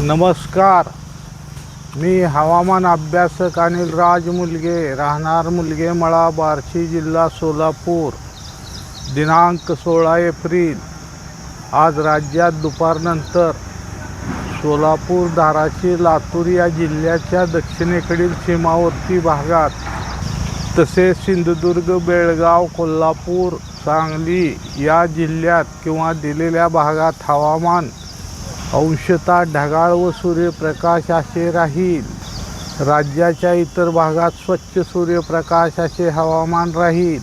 नमस्कार. मी हवामान अभ्यासक अनिल राज मुलगे, राहणार मुलगेमळा, बार्शी, जिल्हा सोलापूर. दिनांक 16 एप्रिल. आज राज्यात दुपारनंतर सोलापूर, धाराशिव, लातूर या जिल्ह्याच्या दक्षिणेकडील सीमावर्ती भागात, तसेच सिंधुदुर्ग, बेळगाव, कोल्हापूर, सांगली या जिल्ह्यात किंवा दिलेल्या भागात हवामान अंशतः ढगाळ व सूर्यप्रकाश असे राहील. राज्याच्या इतर भागात स्वच्छ सूर्यप्रकाश असे हवामान राहील.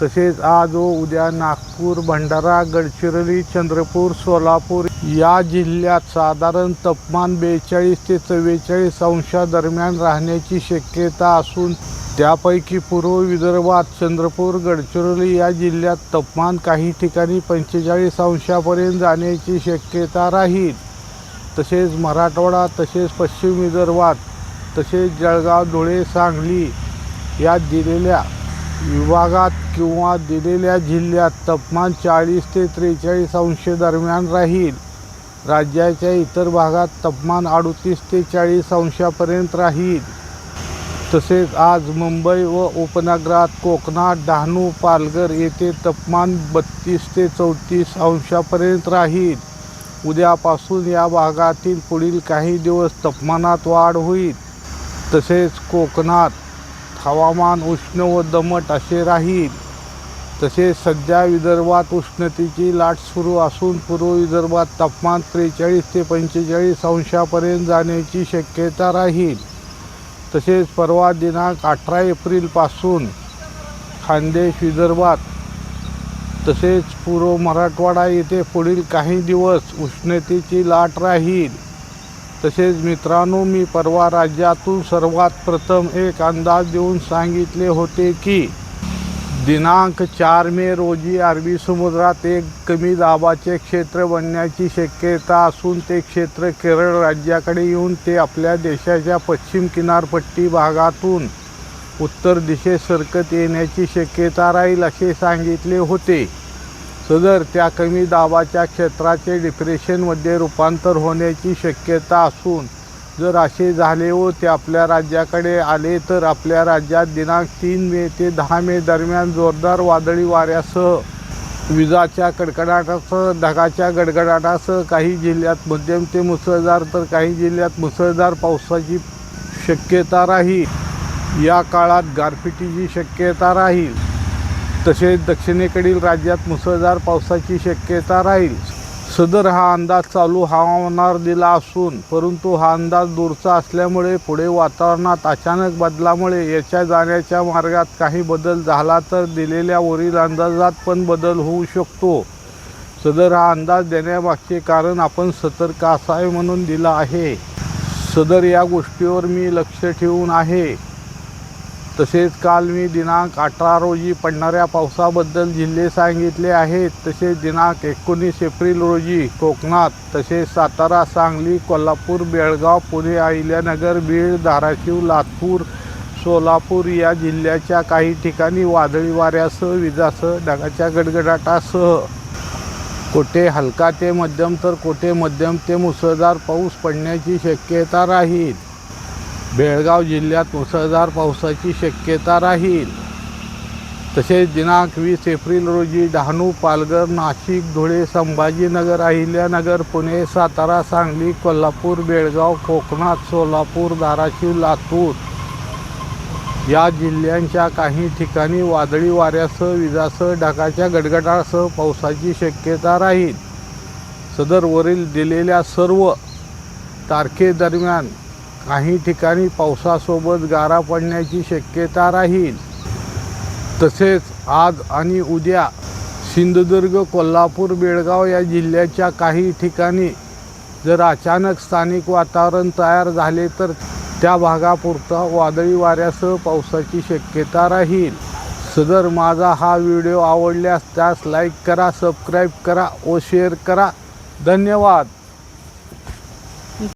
तसेच आज व उद्या नागपूर, भंडारा, गडचिरोली, चंद्रपूर, सोलापूर या जिल्ह्यात साधारण तापमान 42 ते 44 अंशादरम्यान राहण्याची शक्यता असून त्यापैकी पूर्व विदर्भात, चंद्रपूर, गडचिरोली या जिल्ह्यात तापमान काही ठिकाणी 45 अंशापर्यंत जाण्याची शक्यता राहील. तसेच मराठवाडा, तसेच पश्चिम विदर्भात, तसेच जळगाव, धुळे, सांगली या दिलेल्या विभागात किंवा दिलेल्या जिल्ह्यात तापमान 40 ते 43 अंश दरम्यान राहील. राज्याच्या इतर भागात तापमान 38 ते 40 अंशापर्यंत राहील. तसेच आज मुंबई व उपनगरात, कोकणात, डहाणू, पालघर येथे तापमान 32 ते 34 अंशापर्यंत राहील. उद्यापासून या भागातील पुढील काही दिवस तापमानात वाढ होईल. तसेच कोकणात हवामान उष्ण व दमट असे राहील. तसेच सध्या विदर्भात उष्णतेची लाट सुरू असून पूर्व विदर्भात तापमान 43 ते 45 अंशापर्यंत जाण्याची शक्यता राहील. तसेच परवा दिनांक 18 एप्रिलपासून खानदेश विदर्भात, तसेच पूर्व मराठवाडा येथे पुढील काही दिवस उष्णतेची लाट राहील. तसेच मित्रांनो, मी परवा राज्यातून सर्वात प्रथम एक अंदाज देऊन सांगितले होते की दिनांक 4 मे रोजी अरबी समुद्रात एक कमी दाबाचे क्षेत्र बनण्याची शक्यता असून ते क्षेत्र केरळ राज्याकडे येऊन ते आपल्या देशाच्या पश्चिम किनारपट्टी भागातून उत्तर दिशेस सरकत येण्याची शक्यता राहील असे सांगितले होते. सदर त्या कमी दाबाच्या क्षेत्राचे डिप्रेशनमध्ये रूपांतर होण्याची शक्यता असून जर असे झाले व ते आपल्या राज्याकडे आले तर आपल्या राज्यात दिनांक 3 मे ते 10 मे दरम्यान जोरदार वादळी वाऱ्यासह, विजांच्या कडकडाटासह, ढगाच्या गडगडाटासह काही जिल्ह्यात मध्यम ते मुसळधार तर काही जिल्ह्यात मुसळधार पावसाची शक्यता राहील. या काळात गारपिटीची शक्यता राहील. तसेच दक्षिणेकडील राज्यात मुसळधार पावसाची शक्यता राहील. सदर हा अंदाज चालू हवामानावर दिला असून परंतु हा अंदाज दूरचा असल्यामुळे पुढे वातावरणात अचानक बदलामुळे याच्या जाण्याच्या मार्गात काही बदल झाला तर दिलेल्या वरील अंदाजात पण बदल होऊ शकतो. सदर हा अंदाज देण्यामागचे कारण आपण सतर्क असावे म्हणून दिला आहे. सदर या गोष्टीवर मी लक्ष ठेवून आहे. तसेच काल मी दिनांक 18 रोजी पडणाऱ्या पावसाबद्दल जिल्हे सांगितले आहेत. तसेच दिनांक 19 एप्रिल रोजी कोकणात, तसेच सातारा, सांगली, कोल्हापूर, बेळगाव, पुणे, अहिल्यानगर, बीड, धाराशिव, लातूर, सोलापूर या जिल्ह्याच्या काही ठिकाणी वादळी वाऱ्यासह, विजांसह, ढगाच्या गडगडाटासह कोठे हलका ते मध्यम तर कोठे मध्यम ते मुसळधार पाऊस पडण्याची शक्यता राहील. बेळगाव जिल्ह्यात मुसळधार पावसाची शक्यता राहील. तसेच दिनांक 20 एप्रिल रोजी डहाणू, पालघर, नाशिक, धुळे, संभाजीनगर, अहिल्यानगर, पुणे, सातारा, सांगली, कोल्हापूर, बेळगाव, कोकणात, सोलापूर, धाराशिव, लातूर या जिल्ह्यांच्या काही ठिकाणी वादळी वाऱ्यासह, विजांसह, ढगाच्या गडगडाटासह पावसाची शक्यता राहील. सदर वरील दिलेल्या सर्व तारखेदरम्यान काही ठिकाणी पावसासोबत गारा पडण्याची शक्यता राहील. तसेच आज आणि उद्या सिंधुदुर्ग, कोल्हापूर, बेळगाव या जिल्ह्याच्या काही ठिकाणी जर अचानक स्थानिक वातावरण तयार झाले तर त्या भागापुरता वादळी वाऱ्यासह पावसाची शक्यता राहील. सदर माझा हा व्हिडिओ आवडल्यास त्यास लाईक करा, सबस्क्राईब करा व शेअर करा. धन्यवाद.